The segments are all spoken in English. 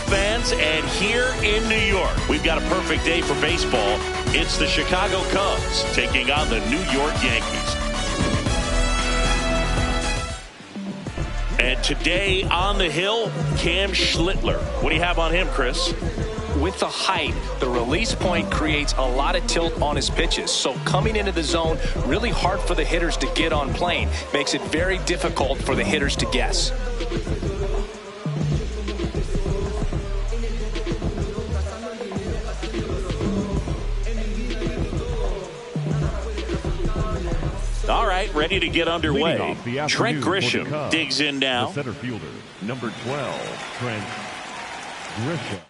fans, and here in New York, we've got a perfect day for baseball. It's the Chicago Cubs taking on the New York Yankees. And today on the hill, Cam Schlittler. What do you have on him, Chris? With the height, the release point creates a lot of tilt on his pitches. So coming into the zone, really hard for the hitters to get on plane. Makes it very difficult for the hitters to guess. All right, ready to get underway. Trent Grisham digs in now. The center fielder, number 12, Trent Grisham.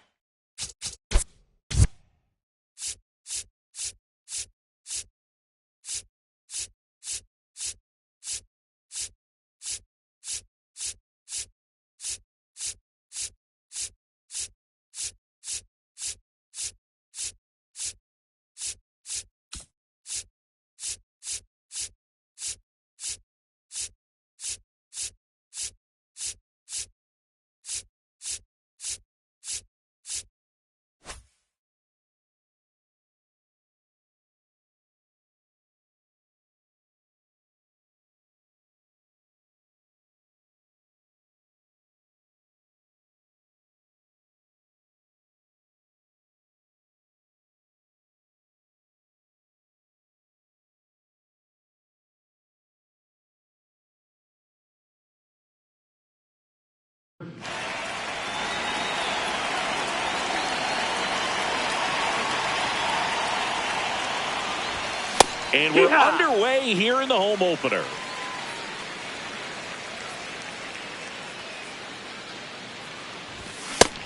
And we're underway here in the home opener.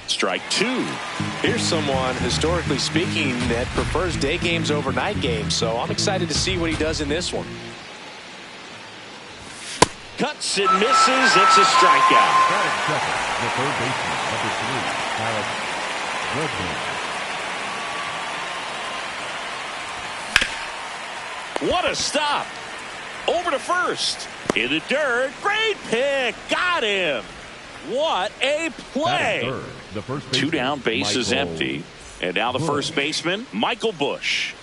Strike two. Here's someone, historically speaking, that prefers day games over night games. So I'm excited to see what he does in this one. Cuts and misses. It's a strikeout. The third baseman, number 3, Alex Redmond. What a stop. Over to first. In the dirt. Great pick. Got him. What a play. The first baseman, 2 down, bases Michael empty. And now the first baseman, Michael Busch.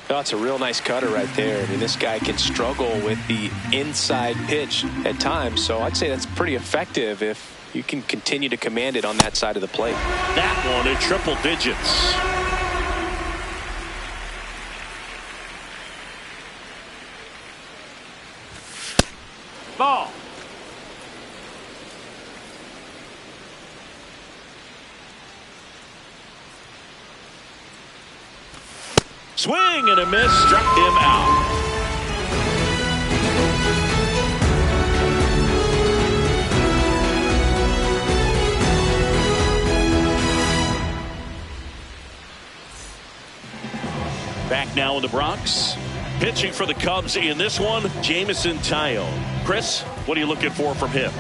That's a real nice cutter right there. I mean, this guy can struggle with the inside pitch at times. So I'd say that's pretty effective if you can continue to command it on that side of the plate. That one in triple digits. Ball. Swing and a miss, struck him out. Back now in the Bronx. Pitching for the Cubs in this one, Jamison Tyone. Chris, what are you looking for from him?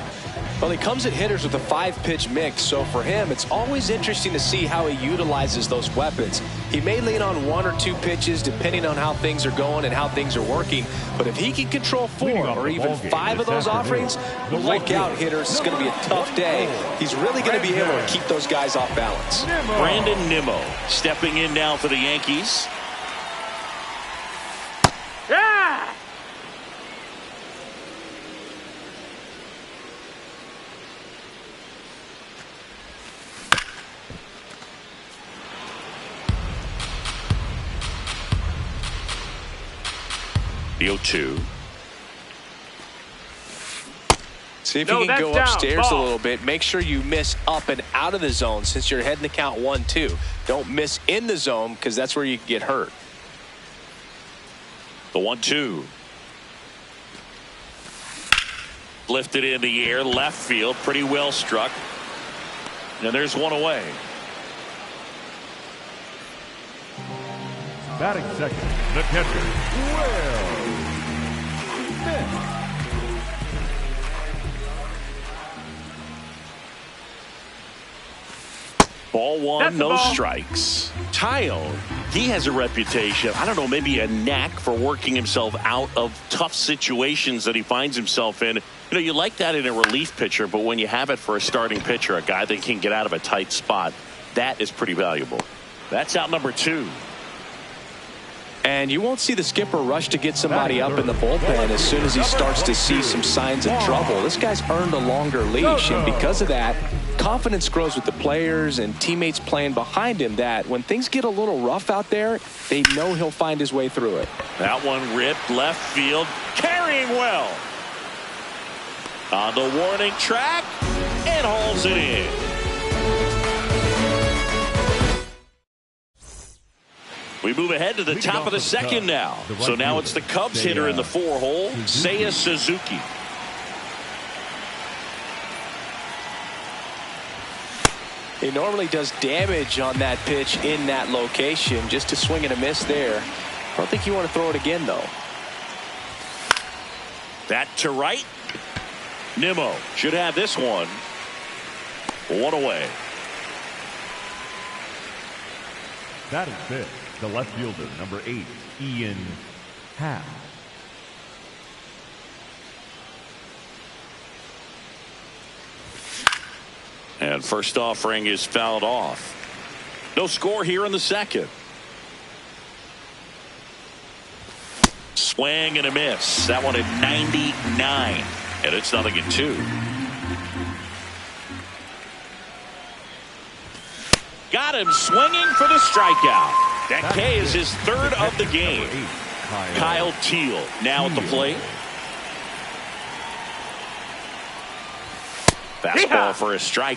Well, he comes at hitters with a 5-pitch mix, so for him, it's always interesting to see how he utilizes those weapons. He may lean on 1 or 2 pitches depending on how things are going and how things are working, but if he can control 4 or even 5 of those offerings, look out, hitters. It's going to be a tough day. He's really going to be able to keep those guys off balance. Brandon Nimmo stepping in now for the Yankees. Yeah! The 0-2. See if you can go upstairs a little bit. Make sure you miss up and out of the zone since you're heading to count 1-2. Don't miss in the zone because that's where you can get hurt. The 1-2. Lifted in the air, left field, pretty well struck. And there's one away. Batting second, the catcher, Will Smith. Ball one, no strikes. Tyone, he has a reputation, I don't know, maybe a knack for working himself out of tough situations that he finds himself in. You know, you like that in a relief pitcher, but when you have it for a starting pitcher, a guy that can get out of a tight spot, that is pretty valuable. That's out number 2. And you won't see the skipper rush to get somebody up in the bullpen as soon as he starts to see some signs of trouble. This guy's earned a longer leash, and because of that, confidence grows with the players and teammates playing behind him that when things get a little rough out there, they know he'll find his way through it. That one ripped left field, carrying well. On the warning track, and hauls it in. We move ahead to the top of the second now. So now it's the Cubs hitter in the 4-hole, Seiya Suzuki. He normally does damage on that pitch in that location. Just to swing and a miss there. I don't think you want to throw it again, though. That to right. Nimmo should have this one. 1 away. That is it. The left fielder, number 8, Ian Happ. And first offering is fouled off. No score here in the second. Swing and a miss. That one at 99. And it's 0-2. Got him swinging for the strikeout. That K is his 3rd of the game. Kyle Teal now at the plate. Fastball for a strike.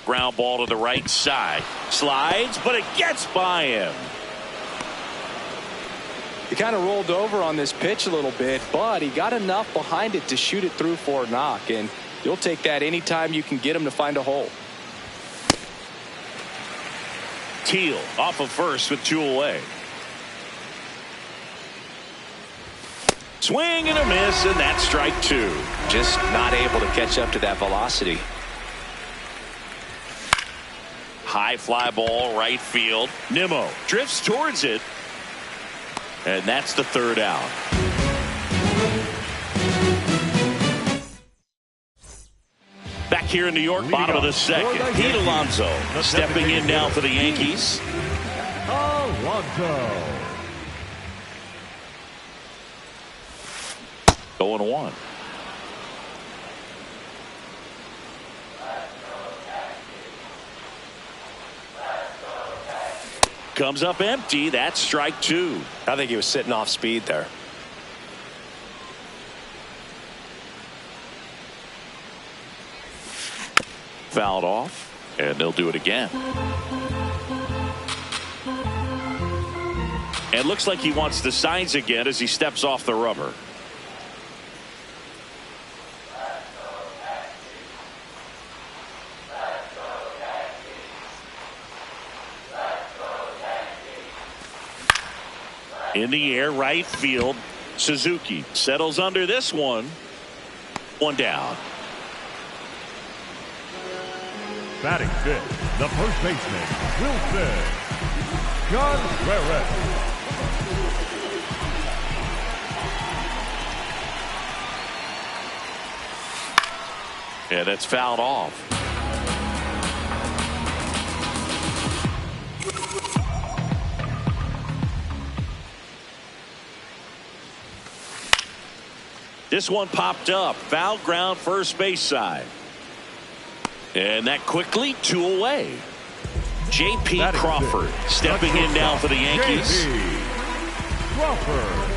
Ground ball to the right side. Slides, but it gets by him. He kind of rolled over on this pitch a little bit, but he got enough behind it to shoot it through for a knock, and you'll take that anytime you can get him to find a hole. Teal off of first with 2 away. Swing and a miss, and that's strike 2. Just not able to catch up to that velocity. High fly ball right field. Nimmo drifts towards it. And that's the 3rd out. Back here in New York, bottom of the second. Pete Alonso stepping in now for the Yankees. Alonso. 0-1. Comes up empty. That's strike 2. I think he was sitting off speed there. Fouled off, and they'll do it again. And looks like he wants the signs again as he steps off the rubber. In the air, right field. Suzuki settles under this one. 1 down. Batting 5th, the first baseman, Wilson Contreras. Yeah, that's fouled off. This one popped up. Foul ground, first base side. And that quickly 2 away. J.P. Crawford stepping in now for the Yankees. Crawford.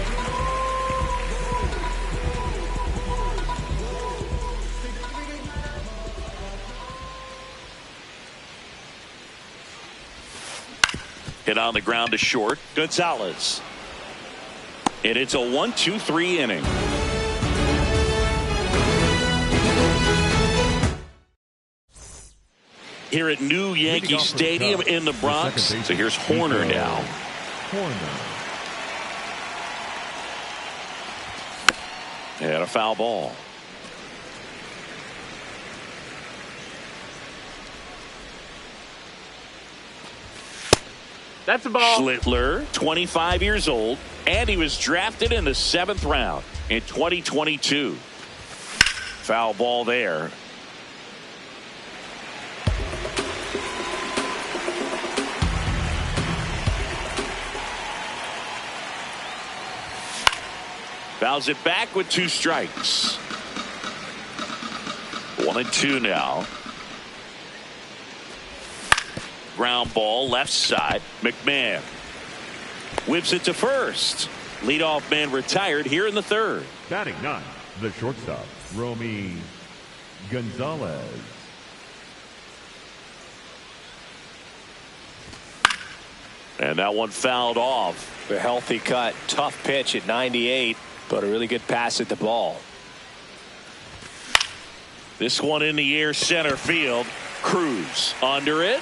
Hit on the ground to short. Gonzalez. And it's a 1-2-3 inning. Here at New Yankee Stadium in the Bronx. So here's Horner now. And a foul ball. That's a ball. Schlittler, 25 years old, and he was drafted in the 7th round in 2022. Foul ball there. Fouls it back with 2 strikes. 1-2 now. Ground ball left side. McMahon whips it to first. Leadoff man retired here in the 3rd. Batting 9, the shortstop, Romy Gonzalez. And that one fouled off. A healthy cut. Tough pitch at 98, but a really good pass at the ball. This one in the air center field. Cruz under it.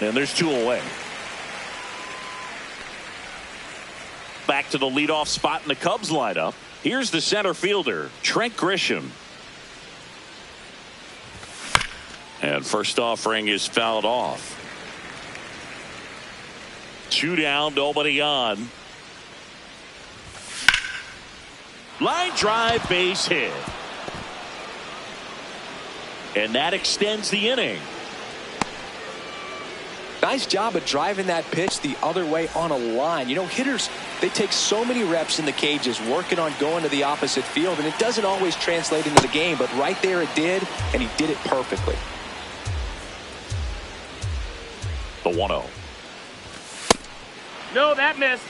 And there's 2 away. Back to the leadoff spot in the Cubs lineup. Here's the center fielder, Trent Grisham. And first offering is fouled off. 2 down, nobody on. Line drive, base hit. And that extends the inning. Nice job of driving that pitch the other way on a line. You know, hitters, they take so many reps in the cages working on going to the opposite field, and it doesn't always translate into the game, but right there it did, and he did it perfectly. The 1-0. No, that missed.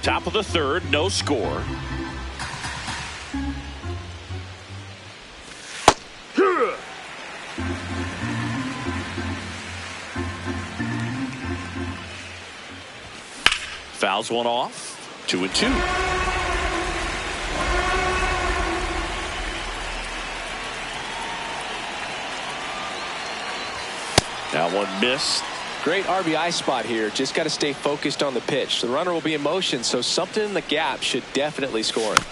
Top of the 3rd, no score. Fouls one off. 2-2. That one missed. Great RBI spot here. Just got to stay focused on the pitch. The runner will be in motion, so something in the gap should definitely score him.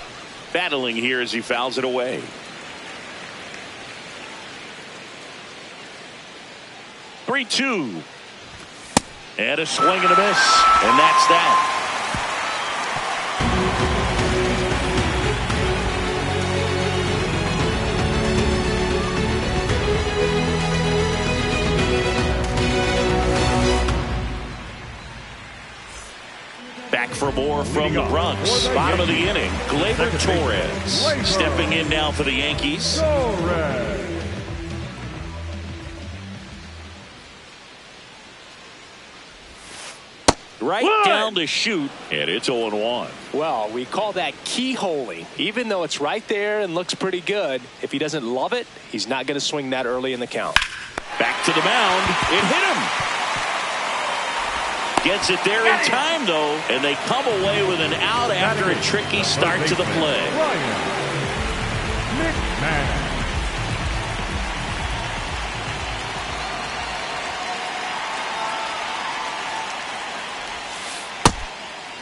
Battling here as he fouls it away. 3-2. And a swing and a miss. And that's that. Back for more from the Bronx. Bottom of the inning. Gleyber Torres stepping in now for the Yankees. Right down to shoot, and it's 0-1. Well, we call that keyholing. Even though it's right there and looks pretty good, if he doesn't love it, he's not going to swing that early in the count. Back to the mound. It hit him. Gets it there in time, though, and they come away with an out after a tricky start to the play.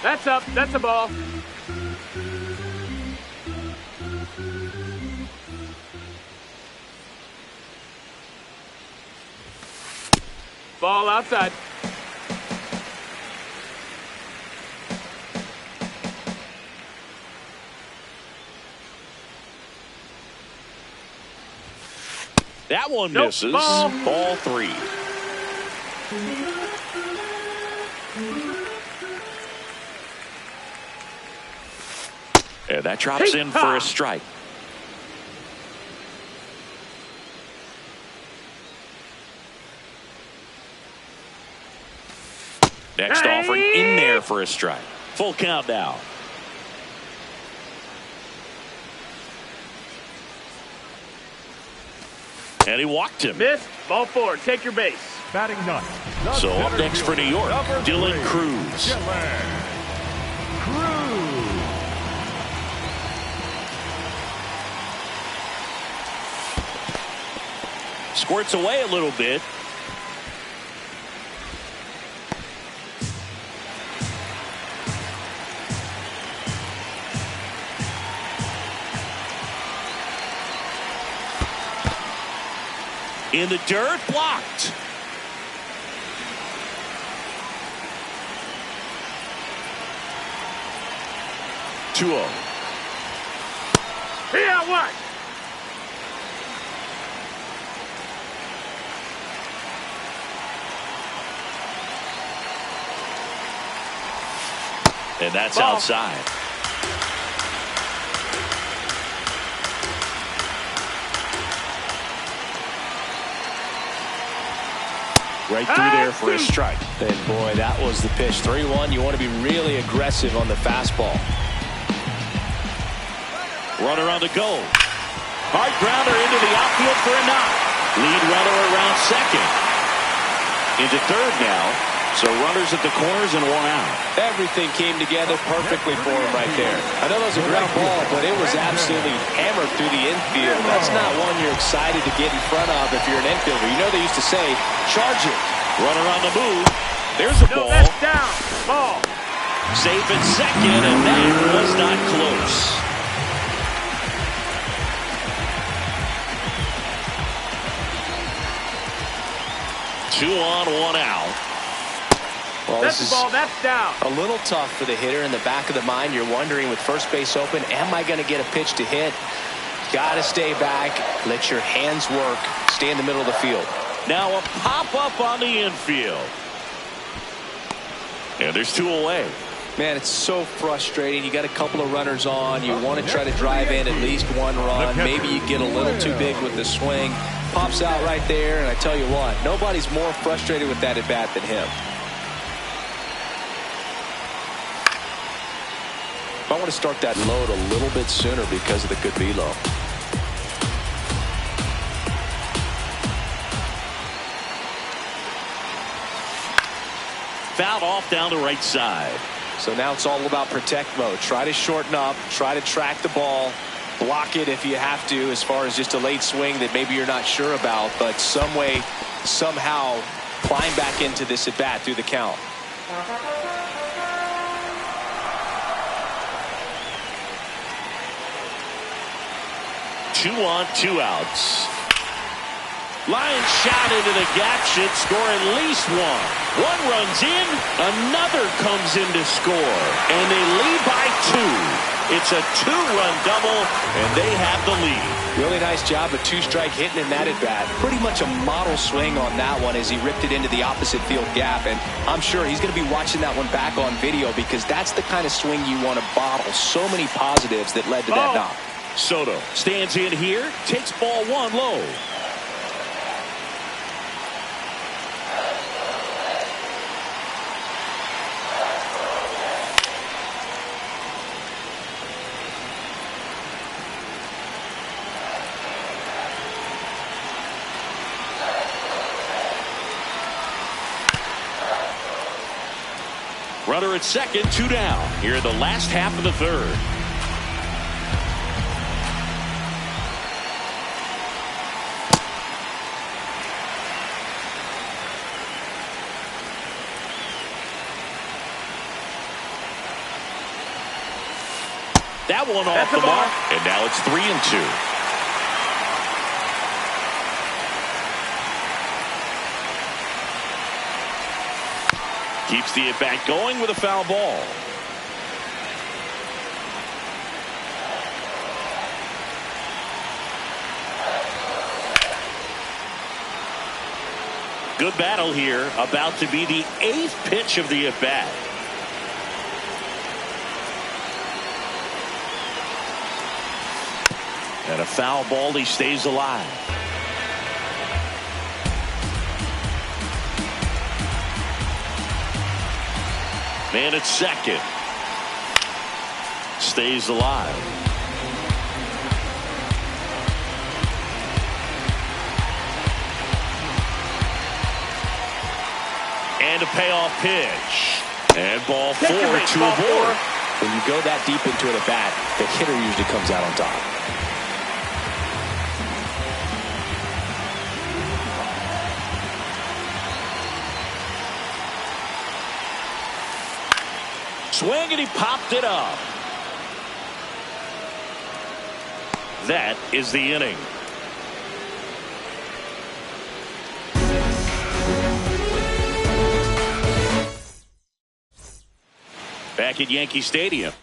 That's up. That's a ball. Ball outside. That one misses. Ball 3. And that drops in for a strike. Next offering in there for a strike. Full count now. And he walked him. Miss. Ball 4. Take your base. Batting 9. So up next for New York, Dylan Cruz. Squirts away a little bit. In the dirt, blocked. 2-0. Yeah, what? And that's Ball. outside. Right through there for a strike. And boy, that was the pitch. 3-1. You want to be really aggressive on the fastball. Runner on the go. Hard grounder into the outfield for a knock. Lead runner around second. Into third now. So runners at the corners and one out. Everything came together perfectly for him right there. I know that was a ground ball, but it was absolutely hammered through the infield. That's not one you're excited to get in front of if you're an infielder. You know they used to say, charge it. Runner on the move. There's a ball. That's down. Ball. Safe at second, and that was not close. Two on, one out. Well, That's this the is ball. That's down. a little tough for the hitter. In the back of the mind, you're wondering with first base open, am I going to get a pitch to hit? Got to stay back. Let your hands work. Stay in the middle of the field. Now a pop-up on the infield. And there's two away. Man, it's so frustrating. You got a couple of runners on. You want to try to drive in at least one run. Maybe you get a little too big with the swing. Pops out right there, and I tell you what, nobody's more frustrated with that at bat than him. I want to start that load a little bit sooner because of the good velo. Fouled off down the right side. So now it's all about protect mode. Try to shorten up, try to track the ball, block it if you have to, as far as just a late swing that maybe you're not sure about, but some way, somehow climb back into this at bat through the count. Two on, two outs. Line shot into the gap should score at least one. One runs in, another comes in to score, and they lead by two. It's a two-run double, and they have the lead. Really nice job of two-strike hitting in that at bat. Pretty much a model swing on that one as he ripped it into the opposite field gap, and I'm sure he's going to be watching that one back on video because that's the kind of swing you want to bottle. So many positives that led to that knock. Soto stands in here, takes ball one low. Runner at second, two down. Here in the last half of the third. That one off the mark, and now it's 3-2. Keeps the at-bat going with a foul ball. Good battle here, about to be the 8th pitch of the at-bat. And a foul ball, he stays alive. Man at second. Stays alive. And a payoff pitch. And ball four to a board. When you go that deep into an at bat, the hitter usually comes out on top. Swing, and he popped it up. That is the inning. Back at Yankee Stadium.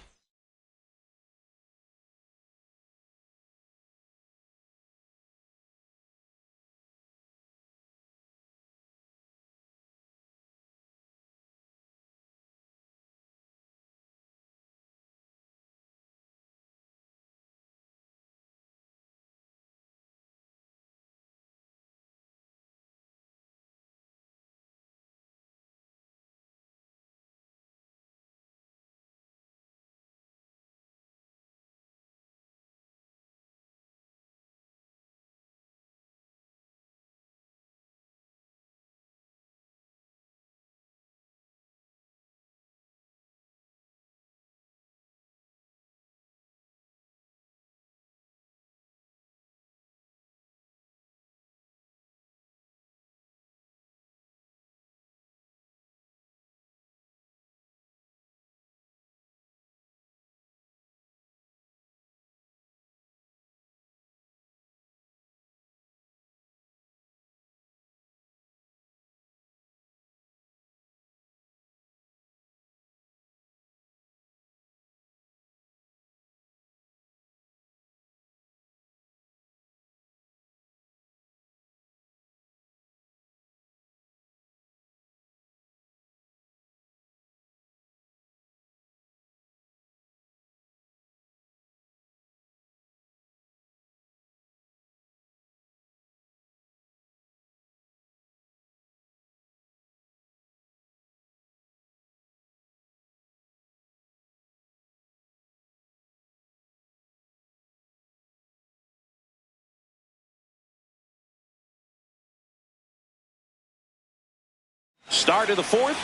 start of the fourth.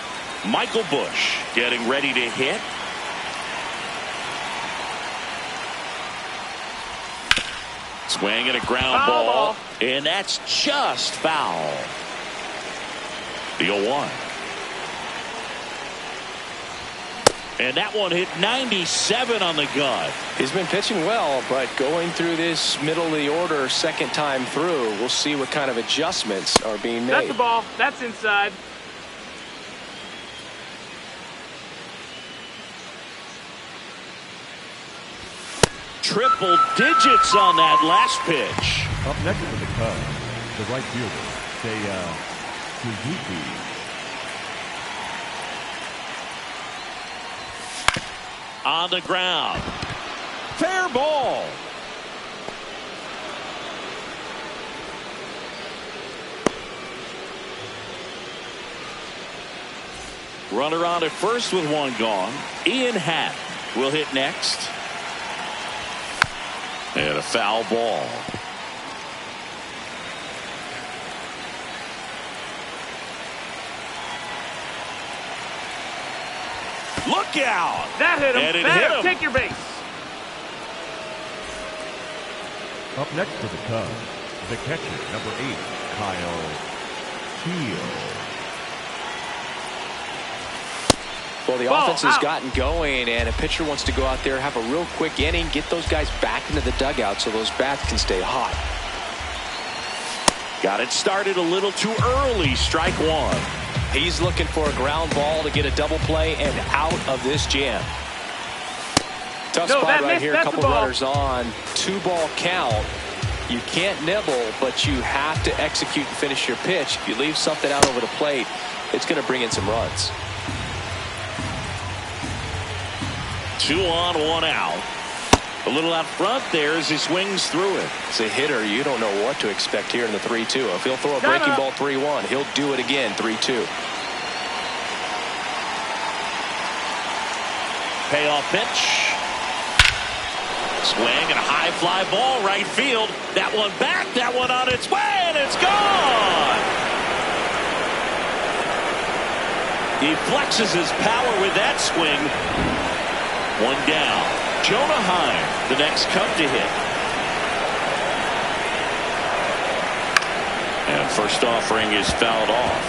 Michael Busch getting ready to hit. Swing and a ground ball. And that's just foul. The 0-1. And that one hit 97 on the gun. He's been pitching well, but going through this middle of the order second time through, we'll see what kind of adjustments are being made. That's the ball. That's inside. Triple digits on that last pitch. Up next for the Cubs, the right fielder, Suzuki. On the ground. Fair ball. Runner on at first with one gone. Ian Happ will hit next. And a foul ball. Look out! That hit him. And it That hit him. Take your base. Up next for the Cubs, the catcher, number 8, Kyle Teel. Well, the offense has gotten going, and a pitcher wants to go out there, have a real quick inning, get those guys back into the dugout so those bats can stay hot. Got it started a little too early. Strike one. He's looking for a ground ball to get a double play and out of this jam. Tough spot right here. A couple runners on. 2-ball count. You can't nibble, but you have to execute and finish your pitch. If you leave something out over the plate, it's going to bring in some runs. 2 on, 1 out. A little out front there as he swings through it. As a hitter, you don't know what to expect here in the 3-2. If he'll throw a breaking ball 3-1, he'll do it again 3-2. Payoff pitch. Swing and a high fly ball right field. That one back, that one on its way, and it's gone. He flexes his power with that swing. 1 down. Jonah Heim, the next Cub to hit. And first offering is fouled off.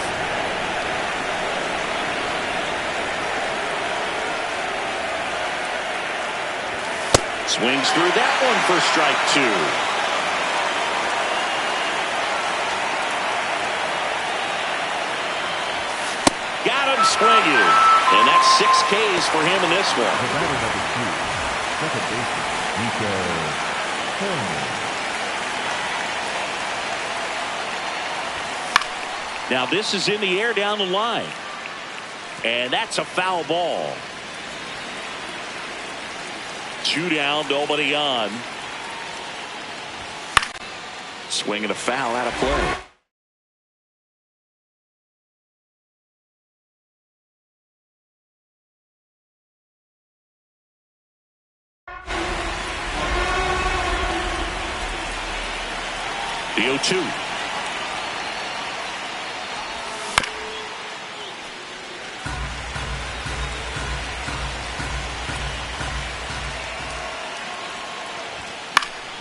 Swings through that one for strike 2. Got him swinging. And that's 6 Ks for him in this one. The batter number 2, second baseman, Nico Coleman. Now this is in the air down the line. And that's a foul ball. 2 down, nobody on. Swing and a foul out of play. The 0-2.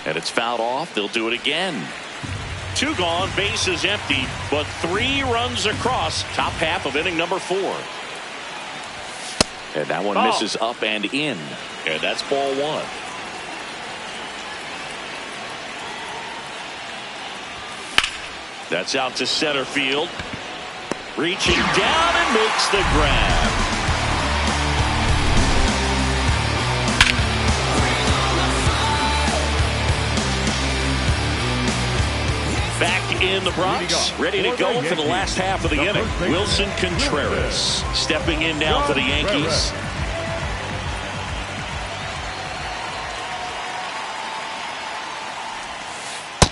And it's fouled off. They'll do it again. 2 gone, bases empty, but 3 runs across. Top half of inning number 4. And that one misses up and in. And that's ball 1. That's out to center field. Reaching down and makes the grab. Back in the Bronx, ready to go for the last half of the inning. Wilson Contreras stepping in now for the Yankees.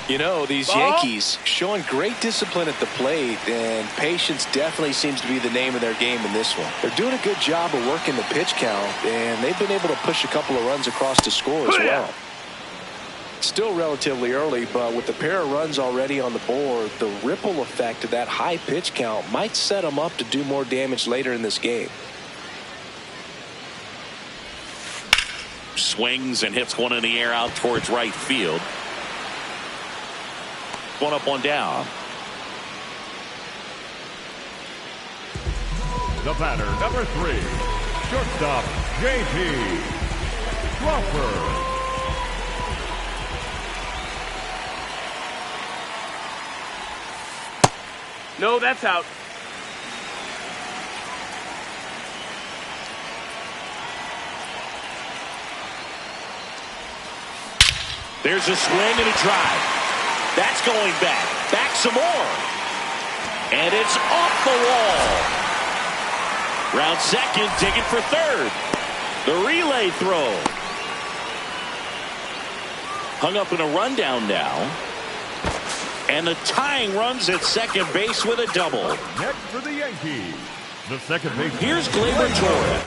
You know, these Yankees showing great discipline at the plate, and patience definitely seems to be the name of their game in this one. They're doing a good job of working the pitch count, and they've been able to push a couple of runs across to score as well. Still relatively early, but with the pair of runs already on the board, the ripple effect of that high pitch count might set him up to do more damage later in this game. Swings and hits one in the air out towards right field. One up, one down. The batter, number 3, shortstop, J.P. Crawford. No, that's out. There's a swing and a drive. That's going back. Back some more. And it's off the wall. Round second, digging for third. The relay throw. Hung up in a rundown now. And the tying runs at second base with a double. Next for the Yankees, the second baseman. Here's Gleyber Torres.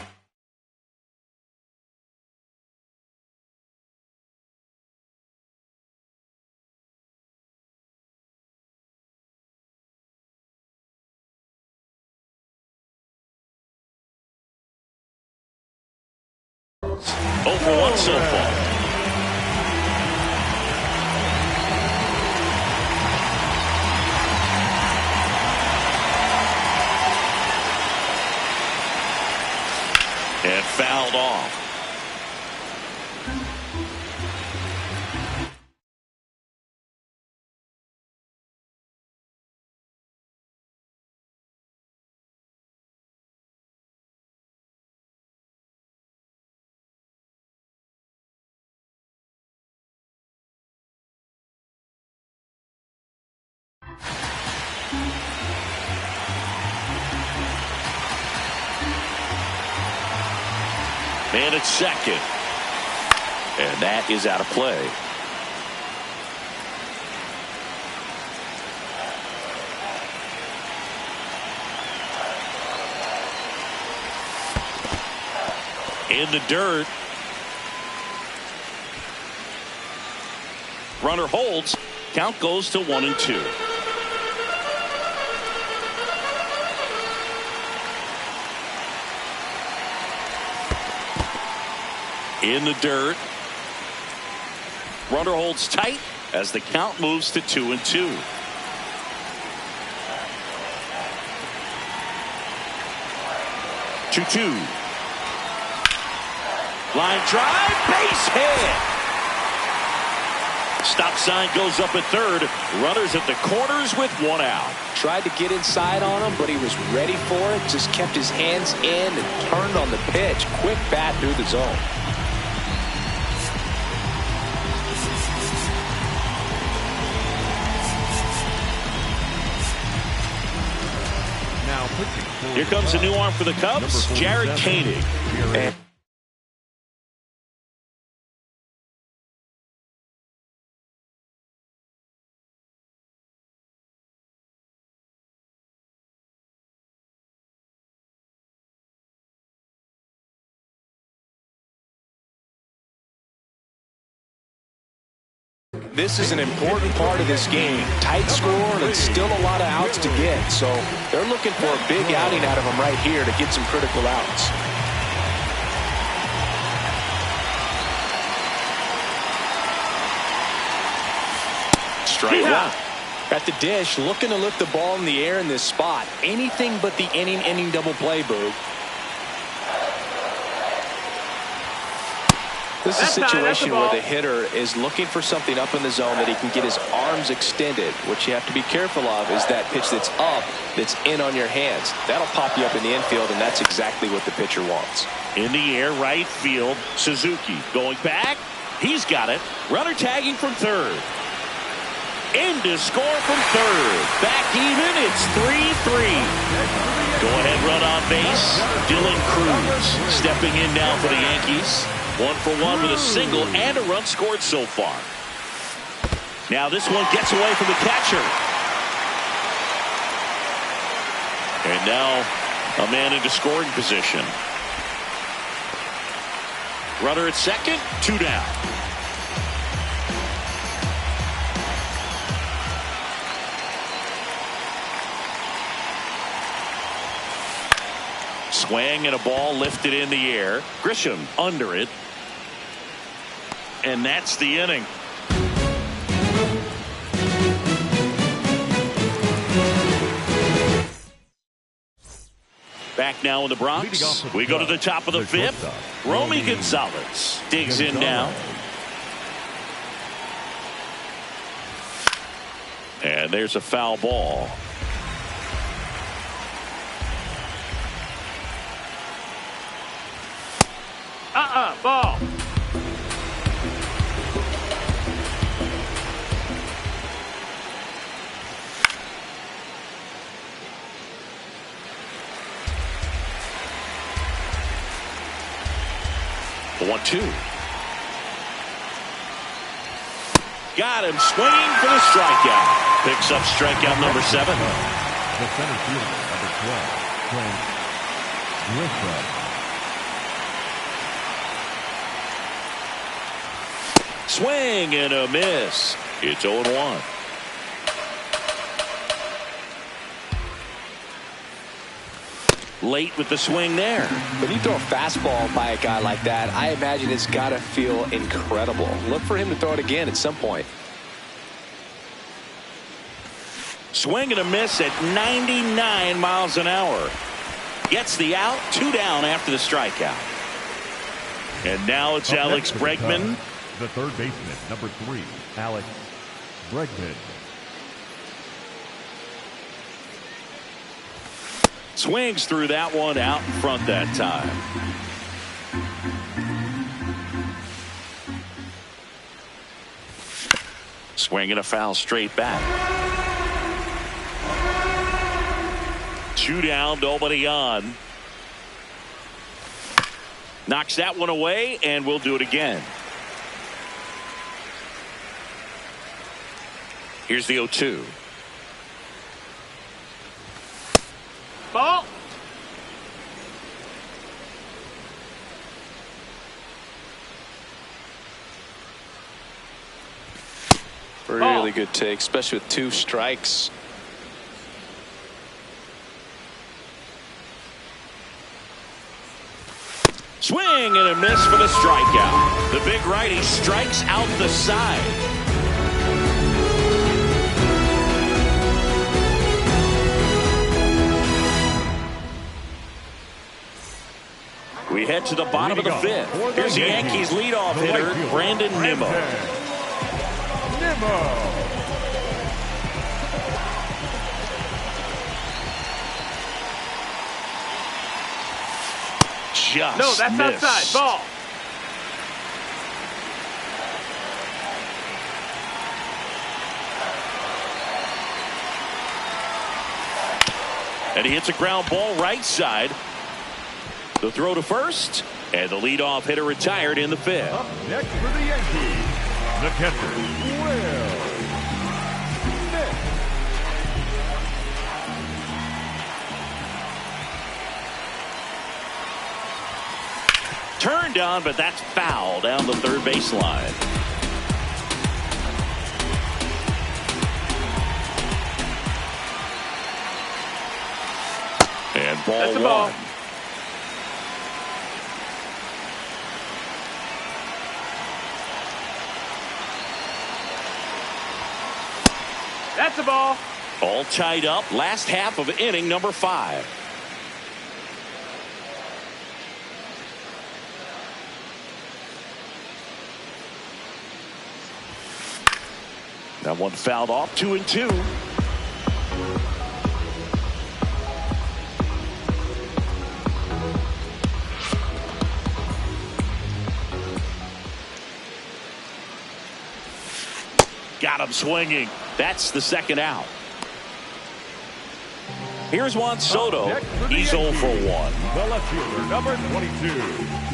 Over one so far. And fouled off. Man at second. And that is out of play. In the dirt. Runner holds. Count goes to 1-2. In the dirt. Runner holds tight as the count moves to 2-2. Two. Line drive, base hit. Stop sign goes up at third. Runners at the corners with one out. Tried to get inside on him, but he was ready for it. Just kept his hands in and turned on the pitch. Quick bat through the zone. Here comes a new arm for the Cubs, Jared Koenig. And this is an important part of this game. Tight score, and it's still a lot of outs to get. So they're looking for a big outing out of him right here to get some critical outs. Strike one. At the dish, looking to lift the ball in the air in this spot. Anything but the inning double play, Boog. This is a situation where the hitter is looking for something up in the zone that he can get his arms extended. What you have to be careful of is that pitch that's up, that's in on your hands. That'll pop you up in the infield, and that's exactly what the pitcher wants. In the air, right field, Suzuki going back. He's got it. Runner tagging from third. In to score from third. Back even, it's 3-3. Go-ahead run on base. Dylan Cruz stepping in now for the Yankees. 1-for-1 with a single and a run scored so far. Now this one gets away from the catcher. And now a man into scoring position. Runner at second, 2 down. Swing and a ball lifted in the air. Grisham under it. And that's the inning. Back now in the Bronx. We go to the top of the fifth. Romy Gonzalez digs in now. And there's a foul ball. Ball. The 1-2. Got him swinging for the strikeout. Picks up strikeout number 7. The center fielder, number 12, Griffin. Swing and a miss. It's 0-1. Late with the swing there. When you throw a fastball by a guy like that, I imagine it's got to feel incredible. Look for him to throw it again at some point. Swing and a miss at 99 miles an hour. Gets the out. 2 down after the strikeout. And now it's Alex Bregman. The third baseman, number 3, Alex Bregman. Swings through that one out in front that time. Swinging a foul straight back. 2 down, nobody on. Knocks that one away, and we'll do it again. Here's the 0-2. Ball. Really good take, especially with 2 strikes. Swing and a miss for the strikeout. The big righty strikes out the side. We head to the bottom of the 5th. Here's the Yankees leadoff hitter, Brandon Nimmo. Just No, that's missed. outside. Ball. And he hits a ground ball right side. The throw to first, and the leadoff hitter retired in the 5th. Up next for the Yankees, the catcher, Will Smith. Turned on, but that's foul down the third baseline. And ball That's a 1. ball. That's a ball. All tied up. Last half of inning number 5. That one fouled off. 2-2. Got him swinging. That's the second out. Here's Juan Soto. He's 0 for 1. The left fielder, number 22,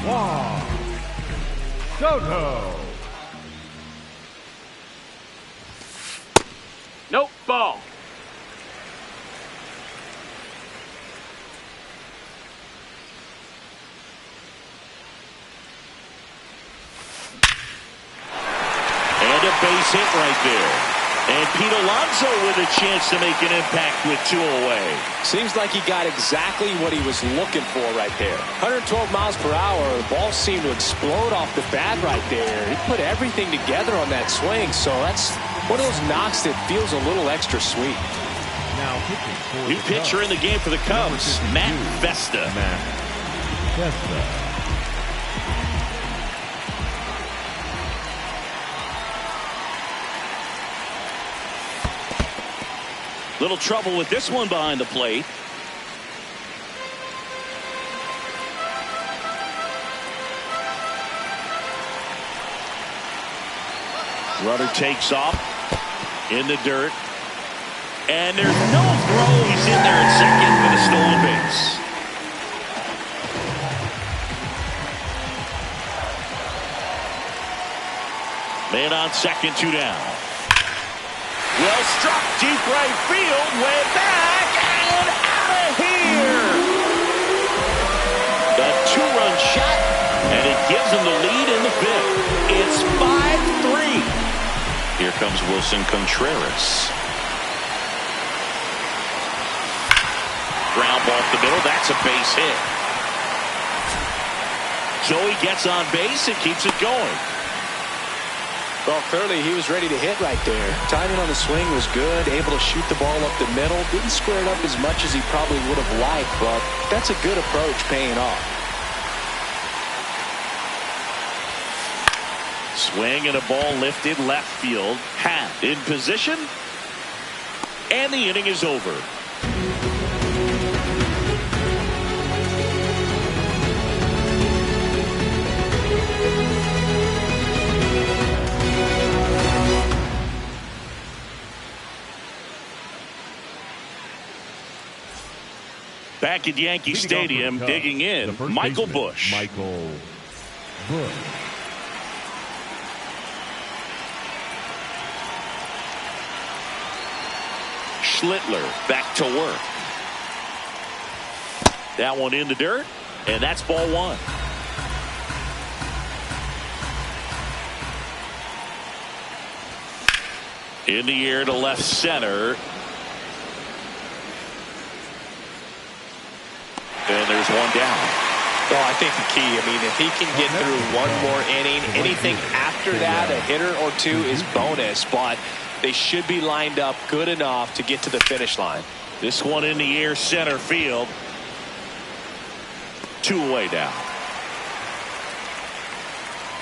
Juan Soto. Nope. Ball. And a base hit right there. And Pete Alonso with a chance to make an impact with 2 away. Seems like he got exactly what he was looking for right there. 112 miles per hour. The ball seemed to explode off the bat right there. He put everything together on that swing. So that's one of those knocks that feels a little extra sweet. Now pitching for New pitcher in the game for the Cubs, Matt Vesta. Little trouble with this one behind the plate. Runner takes off in the dirt. And there's no throw. He's in there at second with a stolen base. Man on second, 2 down. Well struck, deep right field, way back, and out of here. The 2-run shot, and it gives him the lead in the 5th. It's 5-3. Here comes Wilson Contreras. Ground ball up the middle, that's a base hit. Joey gets on base and keeps it going. Well, clearly he was ready to hit right there. Timing on the swing was good, able to shoot the ball up the middle. Didn't square it up as much as he probably would have liked, but that's a good approach paying off. Swing and a ball lifted left field. Hat in position. And the inning is over. Back at Yankee Stadium, digging in, Michael Busch. Michael Busch. Schlittler back to work. That one in the dirt, and that's ball 1. In the air to left center. And there's 1 down. Well, I think the key, I mean, if he can get through 1 more inning, anything after that, a hitter or 2 is bonus, but they should be lined up good enough to get to the finish line. This one in the air center field. 2 away now.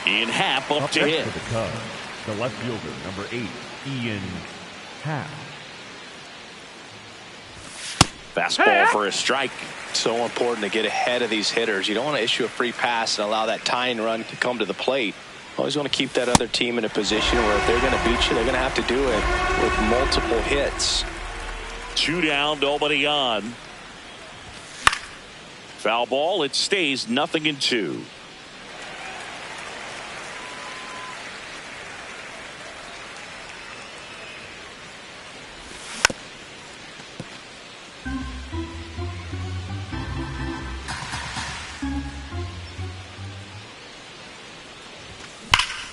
Ian Happ up to hit. For the Cubs, the left fielder, number 8, Ian Happ. Fastball for a strike. So important to get ahead of these hitters. You don't want to issue a free pass and allow that tying run to come to the plate. Always want to keep that other team in a position where if they're going to beat you, they're going to have to do it with multiple hits. 2 down, nobody on. Foul ball, it stays 0-2.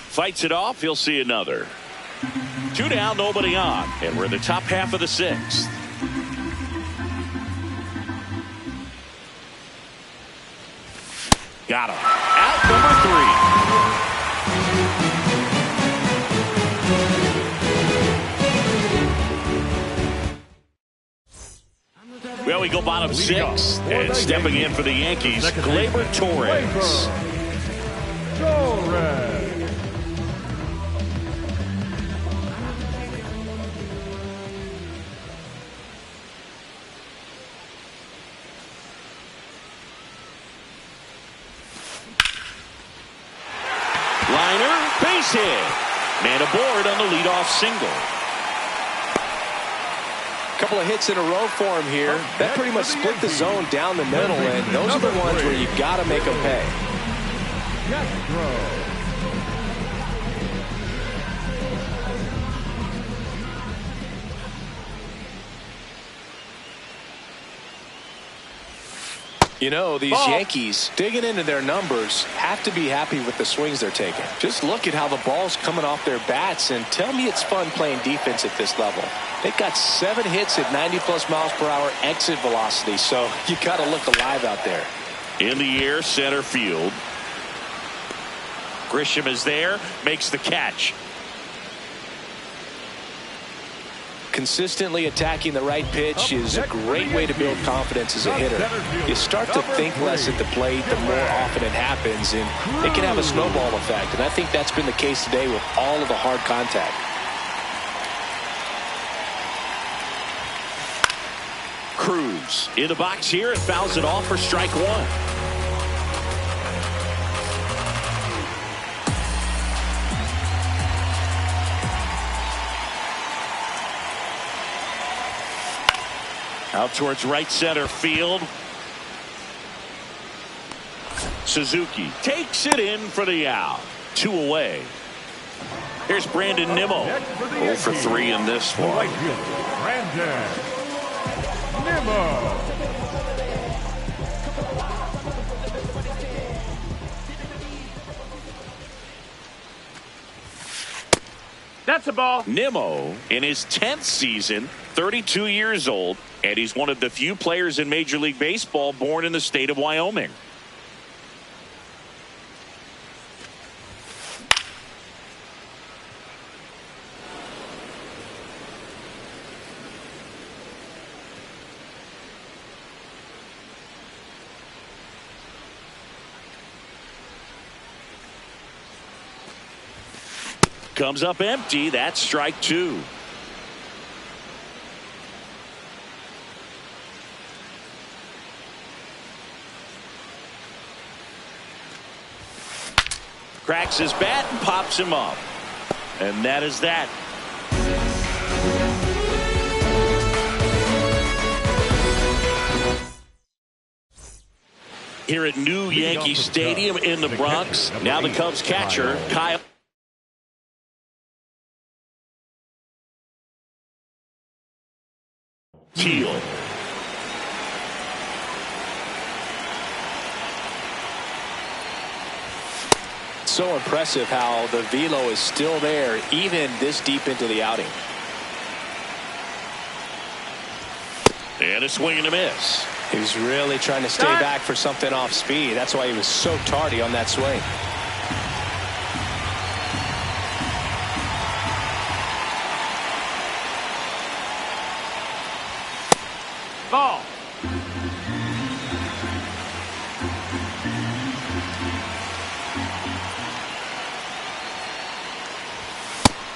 Fights it off, he'll see another. 2 down, nobody on. And we're in the top half of the 6th. Got him. Out number 3. Well, we go bottom 6. And stepping in for the Yankees, Gleyber Torres. Liner, base hit. Man aboard on the leadoff single. Couple of hits in a row for him here. That pretty much split the zone down the middle, and those are the ones where you've got to make them pay. You know, these Yankees, digging into their numbers, have to be happy with the swings they're taking. Just look at how the ball's coming off their bats, and tell me it's fun playing defense at this level. They've got 7 hits at 90+ miles per hour exit velocity, so you got to look alive out there. In the air, center field. Grisham is there, makes the catch. Consistently attacking the right pitch is a great way to build confidence as a hitter. You start to think less at the plate the more often it happens, and it can have a snowball effect. And I think that's been the case today with all of the hard contact. Cruz in the box here and fouls it off for strike 1. Out towards right center field. Suzuki takes it in for the out. 2 away. Here's Brandon Nimmo. 0 for 3 in this one. Right fielder, Brandon Nimmo. That's a ball. Nimmo in his 10th season, 32 years old, and he's one of the few players in Major League Baseball born in the state of Wyoming. Comes up empty. That's strike 2. Cracks his bat and pops him up. And that is that. Here at New Yankee Stadium in the Bronx. Now the Cubs catcher, Kyle. Teal. So impressive how the velo is still there even this deep into the outing. And a swing and a miss. He was really trying to stay back for something off speed. That's why he was so tardy on that swing. Ball.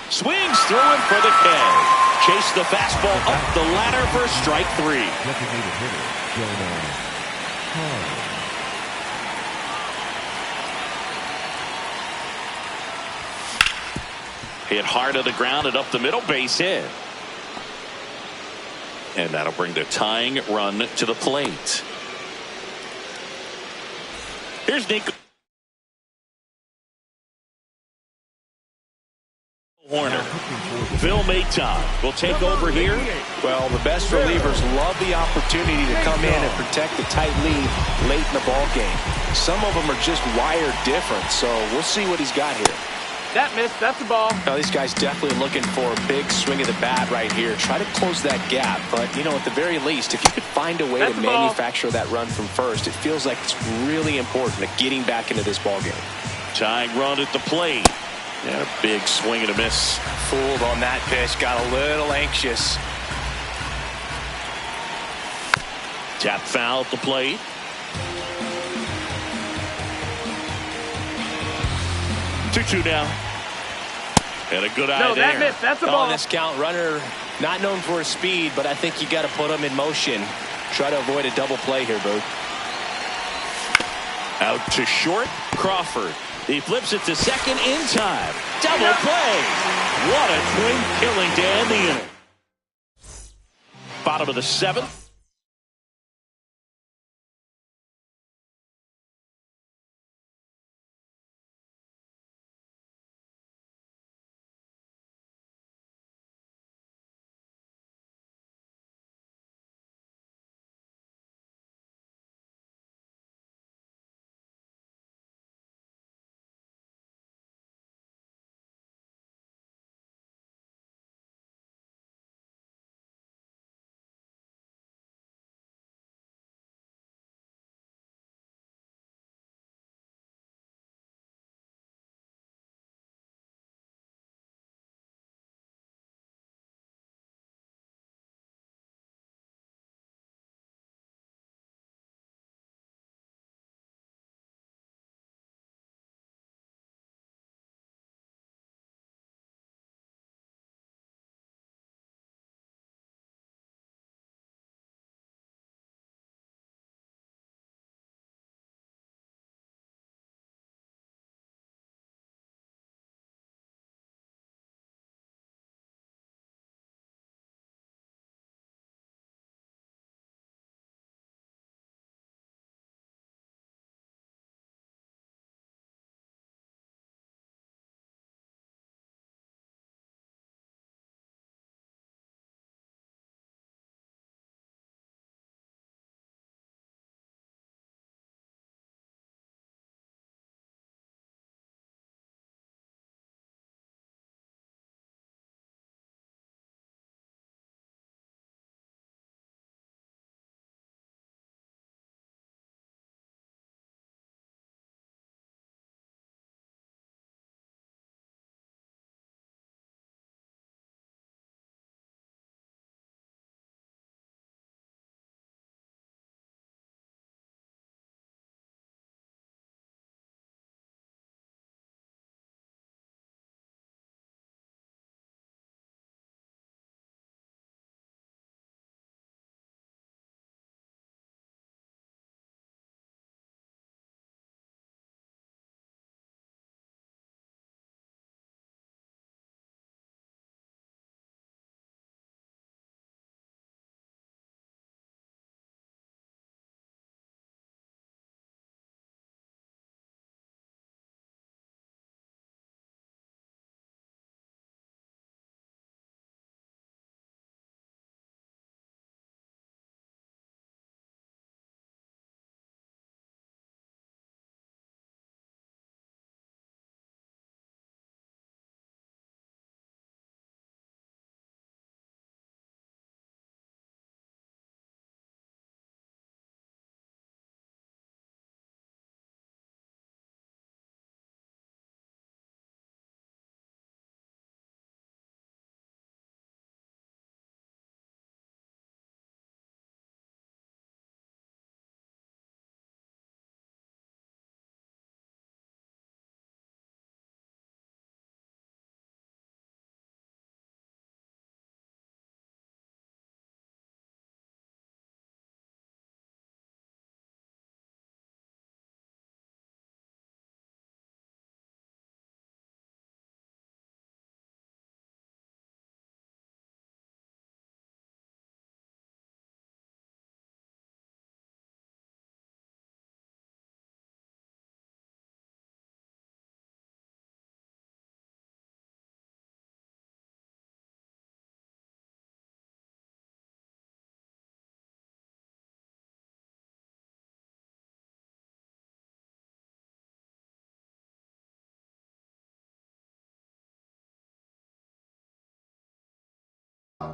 Swings through it for the K. Chase the fastball up the ladder for strike 3. Designated hitter, Gm1 Hit hard to the ground and up the middle, base hit. And that'll bring the tying run to the plate. Here's Nick Warner. Phil Maton will take over here. Well, the best relievers love the opportunity to come in and protect the tight lead late in the ball game. Some of them are just wired different, so we'll see what he's got here. That missed. That's a ball. Now, these guys definitely looking for a big swing of the bat right here. Try to close that gap, but, you know, at the very least, if you could find a way to manufacture that run from first, it feels like it's really important to getting back into this ball game. Tying run at the plate. And a big swing and a miss. Fooled on that pitch, got a little anxious. Tap foul at the plate. Two now. And a good eye No, there. that missed. That's a ball. On this count, runner not known for his speed, but I think you got to put him in motion. Try to avoid a double play here, Booth. Out to short, Crawford. He flips it to second in time. Double play. What a swing killing to end the inning. Bottom of the 7th.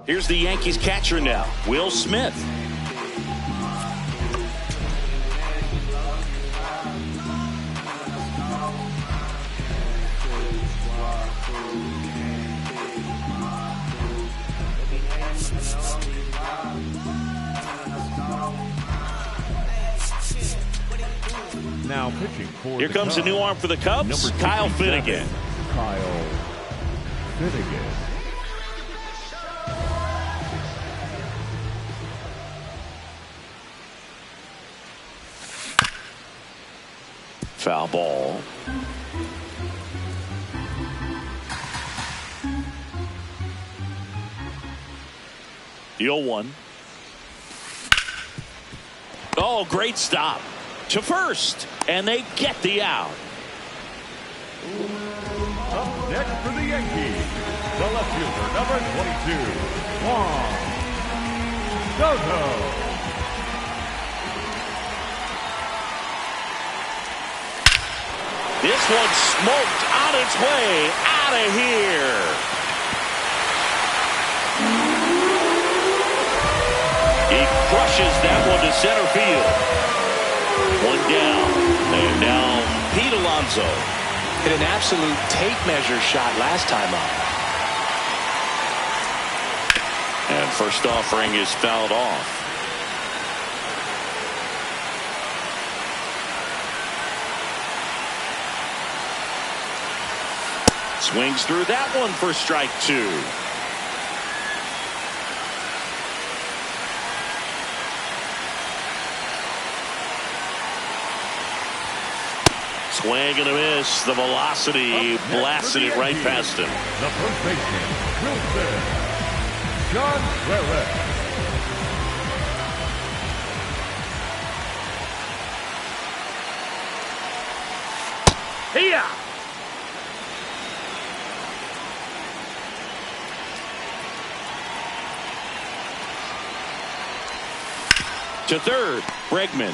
Here's the Yankees catcher now, Will Smith. Now pitching for Here comes a new arm for the Cubs, Kyle Finnegan. Kyle Finnegan. Foul ball. The 0-1. Oh, great stop to first, and they get the out. Up next for the Yankees, the left fielder, number 22, Juan Soto. This one smoked on its way out of here. He crushes that one to center field. One down. And now Pete Alonso. Hit an absolute tape measure shot last time up. And first offering is fouled off. Swings through that one for strike two. Swing and a miss. The velocity blasted it right past him. The first baseman, Wilson Contreras. Here. To third, Bregman.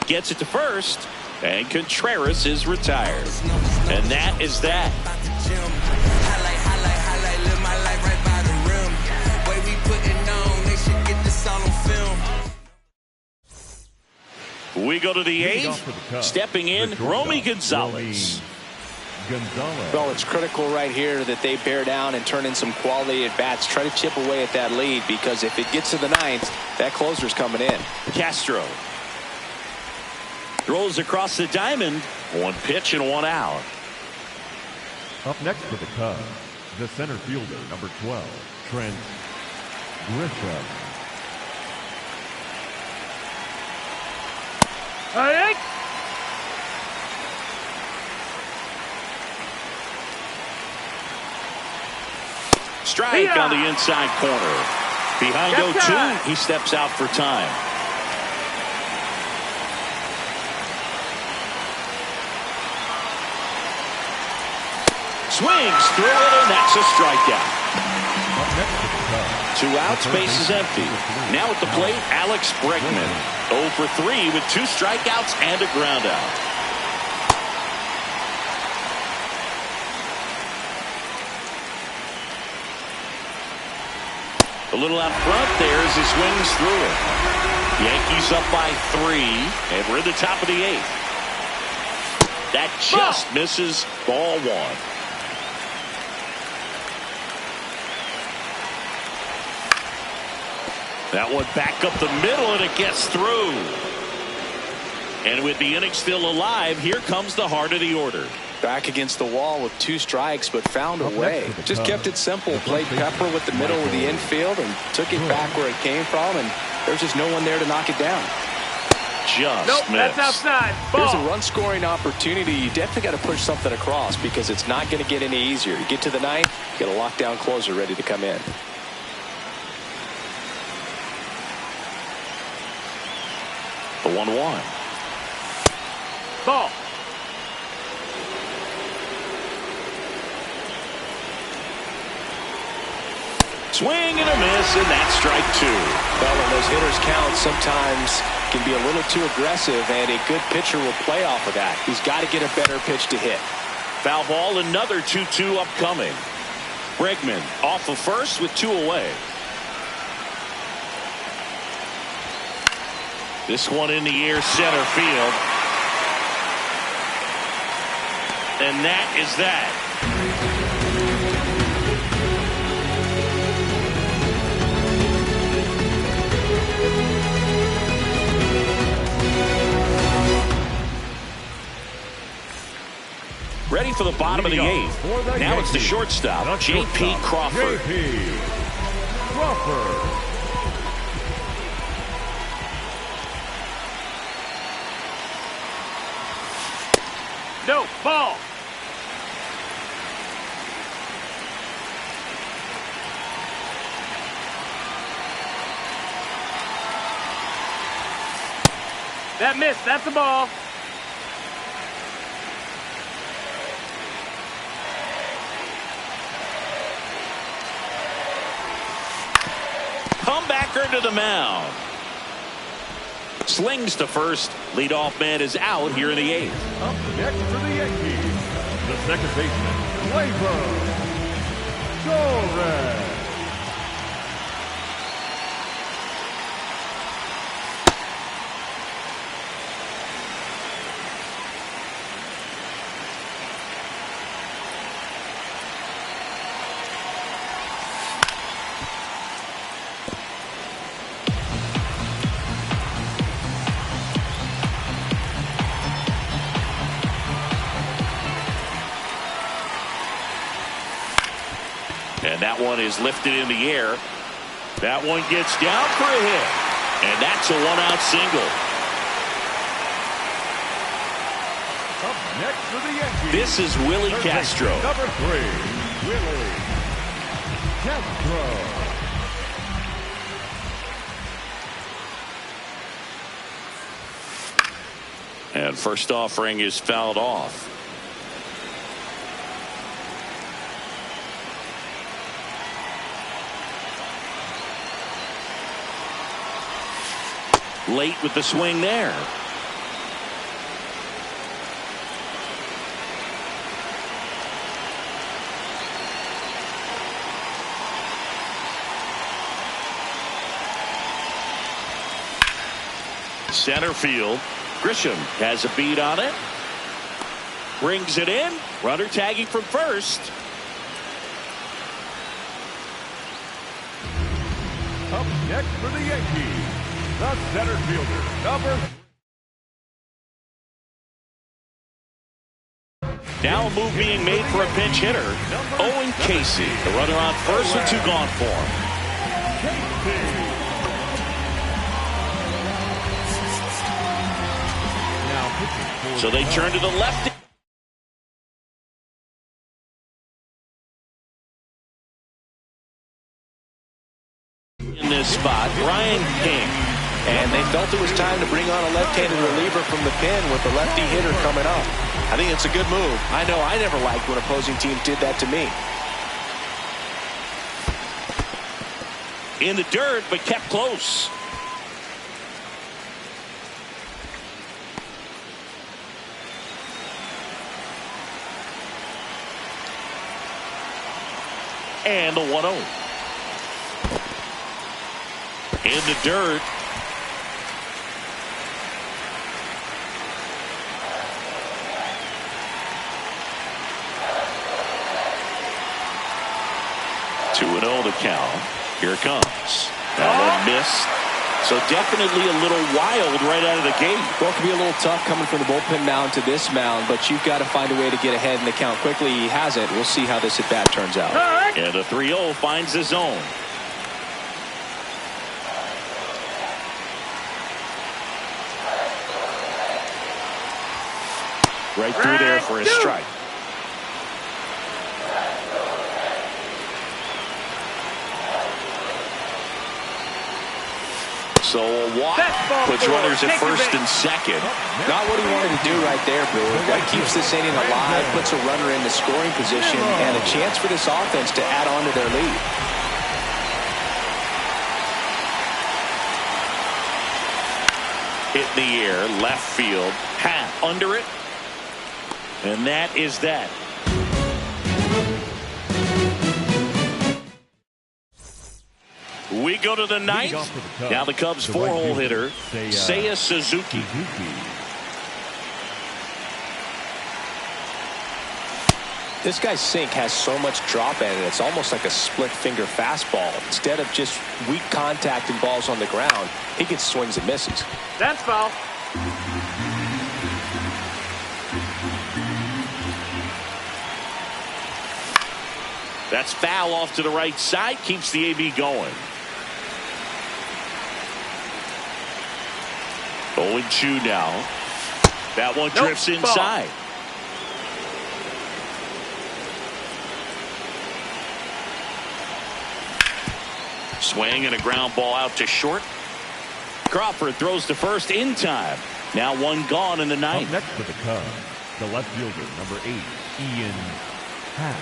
Gets it to first, and Contreras is retired. And that is that. We go to the eighth. Stepping in, Romy Gonzalez. Well, it's critical right here that they bear down and turn in some quality at bats. Try to chip away at that lead, because if it gets to the ninth, that closer's coming in. Castro throws across the diamond. One pitch and one out. Up next for the Cubs, the center fielder, number 12, Trent Grisham. All right. Strike on the inside corner. Behind 0-2, he steps out for time. Swings through it, and that's a strikeout. 2 outs, base is empty. Now at the plate, Alex Bregman. 0 for 3 with 2 strikeouts and a ground out. A little out front there as he swings through it. Yankees up by 3, and we're at the top of the 8th. That just misses. Ball 1. That one back up the middle, and it gets through. And with the inning still alive, here comes the heart of the order. Back against the wall with 2 strikes, but found a way. Just kept it simple. Played pepper with the middle of the infield and took it back where it came from, and there's just no one there to knock it down. Just nope, missed. That's outside. Ball. Here's a run-scoring opportunity. You definitely got to push something across, because it's not going to get any easier. You get to the ninth, you got a lockdown closer ready to come in. The 1-1. Ball. Swing and a miss, and that's strike 2. Well, when those hitters count, sometimes can be a little too aggressive, and a good pitcher will play off of that. He's got to get a better pitch to hit. Foul ball, another 2-2 upcoming. Bregman off of first with 2 away. This one in the air, center field. And that is that. Ready for the bottom of the 8th. Now it's the shortstop, J.P. Crawford. J.P. Crawford. No, ball. That missed. That's a ball. Comebacker to the mound. Slings to first. Leadoff man is out here in the 8th. Up next for the Yankees, the second baseman, Gleyber Torres. And that one is lifted in the air. That one gets down for a hit. And that's a 1-out single. Up next for the Yankees. This is Willie Castro. Number 3, Willie Castro. And first offering is fouled off. Late with the swing there. Center field. Grisham has a beat on it. Brings it in. Runner tagging from first. Up next for the Yankees, the center fielder, number. Now a move being made for a pinch hitter. Owen Casey, the runner on first with 2 gone for him. So they turn to the left. In this spot, Ryan King. And they felt it was time to bring on a left-handed reliever from the pen with the lefty hitter coming up. I think it's a good move. I know I never liked when opposing teams did that to me. In the dirt, but kept close. And the 1-0. In the dirt. Two and 0 the count. Here it comes. That one missed. So definitely a little wild right out of the gate. Well, it can be a little tough coming from the bullpen mound to this mound, but you've got to find a way to get ahead in the count quickly. He hasn't. We'll see how this at-bat turns out. And the 3-0 finds the zone. Right through there for a strike. So a walk puts runners at first and second. Not what he wanted to do right there, Boo. That keeps this inning alive, puts a runner in the scoring position, and a chance for this offense to add on to their lead. Hit in the air, left field, half under it. And that is that. We go to the ninth. Now the Cubs' four-hole hitter, Seiya Suzuki. This guy's sink has so much drop in it, it's almost like a split-finger fastball. Instead of just weak contact and balls on the ground, he gets swings and misses. That's foul. That's foul off to the right side. Keeps the AB going. 0-2 now. That one drifts inside. Swing and a ground ball out to short. Crawford throws to first in time. Now one gone in the ninth. Up next for the Cubs, the left fielder, number 8, Ian Happ.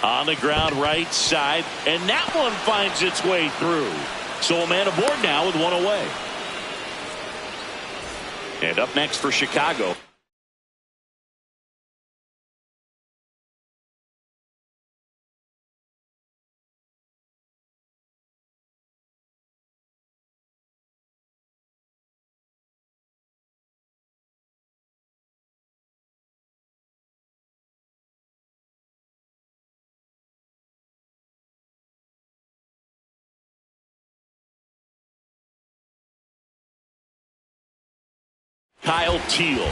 On the ground right side, and that one finds its way through. So a man aboard now with one away. And up next for Chicago. Kyle Teal.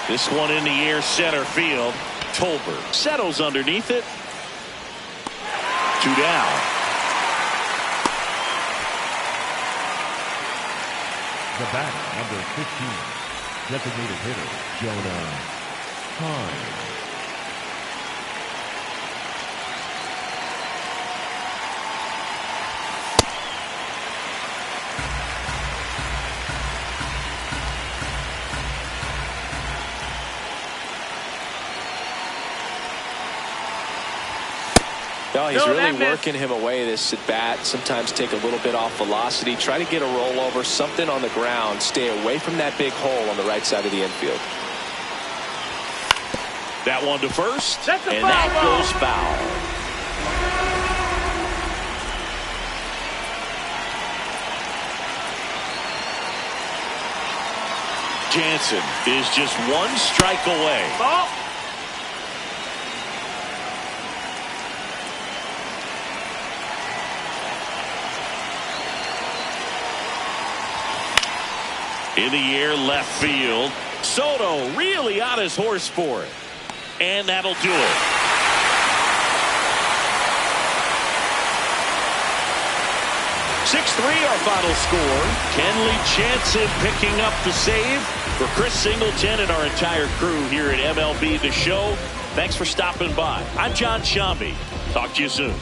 This one in the air, center field. Tolbert settles underneath it. 2 down. The batter, number 15. Designated hitter, Jonah Hines. No, he's really working him away this at bat. Sometimes take a little bit off velocity. Try to get a rollover, something on the ground. Stay away from that big hole on the right side of the infield. That one to first, and foul that ball. goes foul. Jansen is just one strike away. Ball. In the air, left field. Soto really on his horse for it. And that'll do it. .6-3 our final score. Kenley Jansen picking up the save. For Chris Singleton and our entire crew here at MLB The Show, thanks for stopping by. I'm John Shambi. Talk to you soon.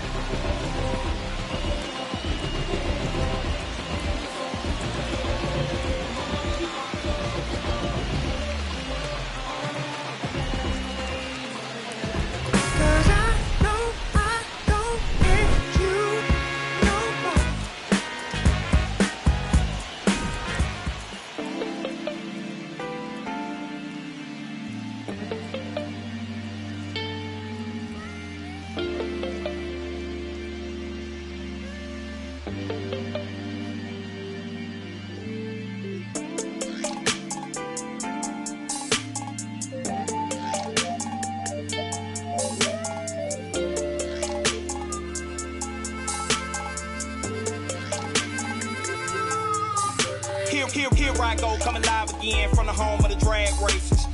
Here I go, coming live again from the home of the drag races.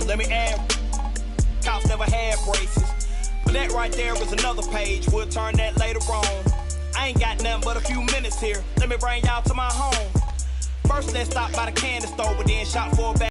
Let me add, cops never had braces. But that right there is another page. We'll turn that later on. I ain't got nothing but a few minutes here. Let me bring y'all to my home. First, let's stop by the candy store, but then shop for a bag.